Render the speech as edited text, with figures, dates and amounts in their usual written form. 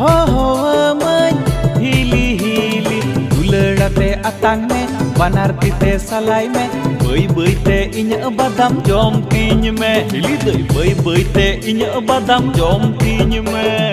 hohoaman hili hili dularate atang me banar tite salai me bơi te inya badam jom tinya me hili doi bơi te inya badam jom tinya me